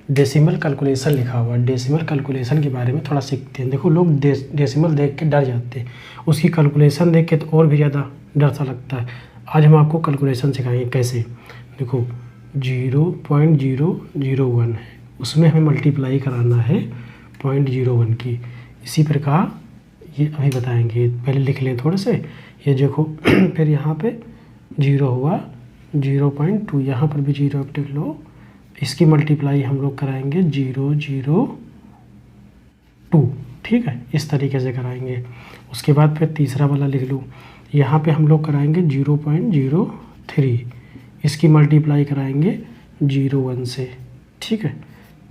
Decimal calculation लिखा हुआ है। डेसिमल कैलकुलेशन के बारे में थोड़ा सीखते हैं। देखो लोग डेसिमल देख के डर जाते हैं, उसकी कैलकुलेशन देख के तो और भी ज़्यादा डर सा लगता है। आज हम आपको कैलकुलेशन सिखाएंगे कैसे। देखो 0.001 है, उसमें हमें मल्टीप्लाई कराना है 0.01 की। इसी प्रकार ये अभी बताएंगे, पहले लिख लें थोड़े से। ये देखो फिर यहाँ पे 0 हुआ 0.2, यहाँ पर भी 0 लिख लो। इसकी मल्टीप्लाई हम लोग कराएंगे 0.02, ठीक है, इस तरीके से कराएंगे। उसके बाद फिर तीसरा वाला लिख लूँ, यहाँ पे हम लोग कराएंगे 0.03, इसकी मल्टीप्लाई कराएंगे 0.1 से, ठीक है।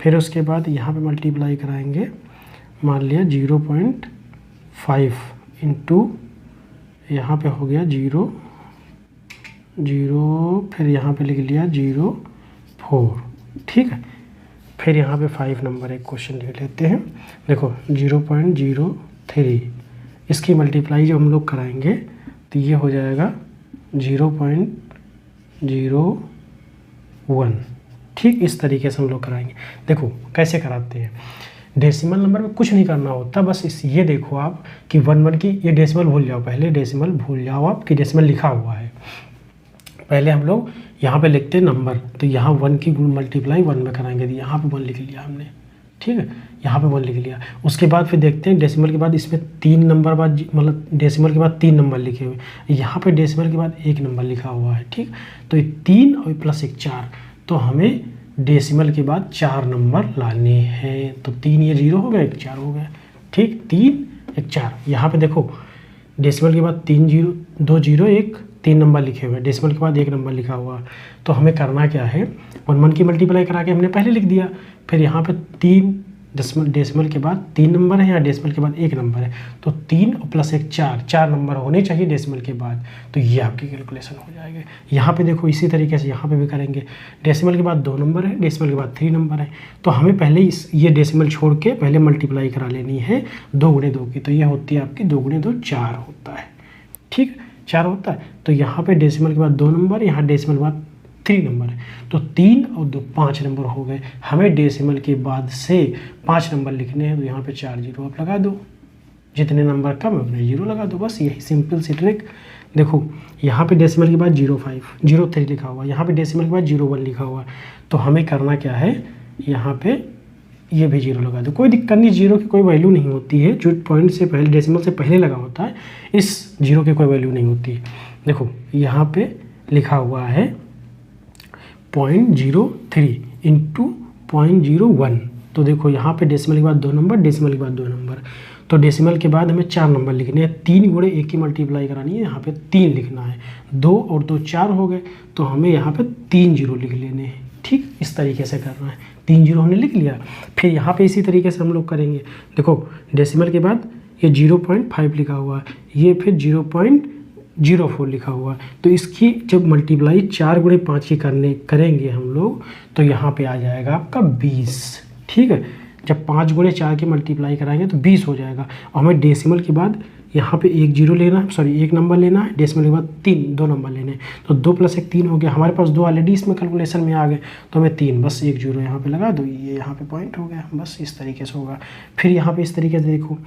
फिर उसके बाद यहाँ पे मल्टीप्लाई कराएंगे, मान लिया 0.5 इंटू यहाँ पे हो गया 0, फिर यहाँ पे लिख लिया 0.4, ठीक है। फिर यहाँ पे 5 नंबर एक क्वेश्चन लिख लेते हैं। देखो 0.03, इसकी मल्टीप्लाई जो हम लोग कराएंगे तो ये हो जाएगा 0.01, ठीक, इस तरीके से हम लोग कराएंगे। देखो कैसे कराते हैं। डेसिमल नंबर में कुछ नहीं करना होता, बस ये देखो आप कि 1 की ये डेसिमल भूल जाओ, पहले डेसिमल भूल जाओ आप कि डेसिमल लिखा हुआ है। पहले हम लोग यहाँ पे लिखते हैं नंबर, तो यहाँ 1 की मल्टीप्लाई 1 में कराएंगे, तो यहाँ पे 1 लिख लिया हमने, ठीक है, यहाँ पे 1 लिख लिया। उसके बाद फिर देखते हैं डेसिमल के बाद इसमें 3 नंबर बाद, मतलब डेसिमल के बाद 3 नंबर लिखे हुए, यहाँ पे डेसिमल के बाद 1 नंबर लिखा हुआ है, ठीक। तो ये 3 और प्लस 1 4, तो हमें डेसिमल के बाद 4 नंबर लाने हैं। तो 3 ये 0 हो गया, 1 4 हो गया, ठीक, 3 1 4। यहाँ पे देखो डेसिमल के बाद 3 0 2 0 1 3 नंबर लिखे हुए, डेसिमल के बाद 1 नंबर लिखा हुआ। तो हमें करना क्या है, 1 की मल्टीप्लाई करा के हमने पहले लिख दिया। फिर यहाँ पे 3 डेसिमल के बाद 3 नंबर है, यहाँ डेसिमल के बाद 1 नंबर है, तो 3 और प्लस 1 4 नंबर होने चाहिए डेसिमल के बाद। तो ये आपकी कैलकुलेशन हो जाएगी। यहाँ पे देखो इसी तरीके से यहाँ पे भी करेंगे। डेसिमल के बाद 2 नंबर है, डेसिमल के बाद 3 नंबर है, तो हमें पहले ये डेसिमल छोड़ के पहले मल्टीप्लाई करा लेनी है 2 गुणे 2 की। तो ये होती है आपकी 2 गुणे 2 4 होता है, ठीक, 4 होता है। तो यहाँ पे डेसिमल के बाद 2 नंबर, यहाँ डेसिमल के बाद 3 नंबर है, तो 3 और 2 5 नंबर हो गए। हमें डेसिमल के बाद से 5 नंबर लिखने हैं, तो यहाँ पे 4 0 आप लगा दो, जितने नंबर कम है उतने 0 लगा दो, बस यही सिंपल सी ट्रिक। देखो यहाँ पे डेसिमल के बाद 0.3 लिखा हुआ है, यहाँ पे डेसिमल के बाद 0.1 लिखा हुआ है। तो हमें करना क्या है, यहाँ पे ये भी 0 लगा दो, कोई दिक्कत नहीं, 0 की कोई वैल्यू नहीं होती है। जो पॉइंट से पहले डेसिमल से पहले लगा होता है, इस 0 की कोई वैल्यू नहीं होती है। देखो यहाँ पे लिखा हुआ है 0.03 इंटू 0.01, तो देखो यहाँ पे डेसिमल के बाद 2 नंबर, डेसिमल के बाद 2 नंबर, तो डेसिमल के बाद हमें 4 नंबर लिखने हैं। 3 गुणे 1 की मल्टीप्लाई करानी है, यहाँ पे 3 लिखना है, 2 और 2 4 हो गए, तो हमें यहाँ पे 3 0 लिख लेने हैं, ठीक, इस तरीके से करना है। 3 0 हमने लिख लिया। फिर यहाँ पे इसी तरीके से हम लोग करेंगे। देखो डेसिमल के बाद ये 0.5 लिखा हुआ है, ये फिर 0.04 लिखा हुआ है, तो इसकी जब मल्टीप्लाई 4 गुणे 5 की करेंगे हम लोग, तो यहाँ पे आ जाएगा आपका 20, ठीक है। जब 5 गुणे 4 की मल्टीप्लाई कराएंगे तो 20 हो जाएगा। और हमें डेसिमल के बाद यहाँ पे 1 0 लेना है, सॉरी 1 नंबर लेना है, डेसिमल के बाद 2 नंबर लेने हैं, तो 2 + 1 3 हो गया। हमारे पास 2 ऑलरेडी इसमें कैलकुलेशन में आ गए, तो हमें 3, बस 1 0 यहाँ पे लगा दो, ये यहाँ पे पॉइंट हो गया, बस इस तरीके से होगा। फिर यहाँ पे इस तरीके से देखो,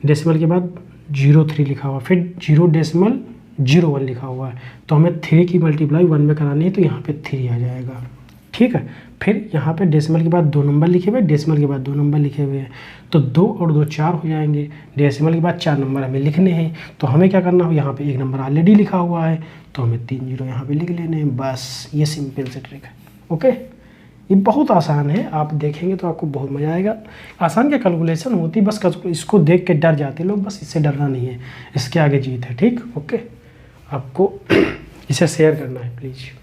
डेसिमल के बाद 0.3 लिखा हुआ, फिर 0.01 लिखा हुआ है, तो हमें 3 की मल्टीप्लाई 1 में करानी है, तो यहाँ पे 3 आ जाएगा, ठीक है। फिर यहाँ पे डेसिमल के बाद 2 नंबर लिखे हुए, डेसिमल के बाद 2 नंबर लिखे हुए हैं, तो 2 और 2 4 हो जाएंगे। डेसिमल के बाद 4 नंबर हमें लिखने हैं, तो हमें क्या करना हो, यहाँ पे 1 नंबर ऑलरेडी लिखा हुआ है, तो हमें 3 0 यहाँ पे लिख लेने हैं, बस ये सिंपल से ट्रिक है। ओके, ये बहुत आसान है, आप देखेंगे तो आपको बहुत मज़ा आएगा। आसान क्या कैलकुलेशन होती, बस इसको देख के डर जाते लोग, बस इससे डरना नहीं है, इसके आगे जीत है, ठीक। ओके, आपको इसे शेयर करना है प्लीज़।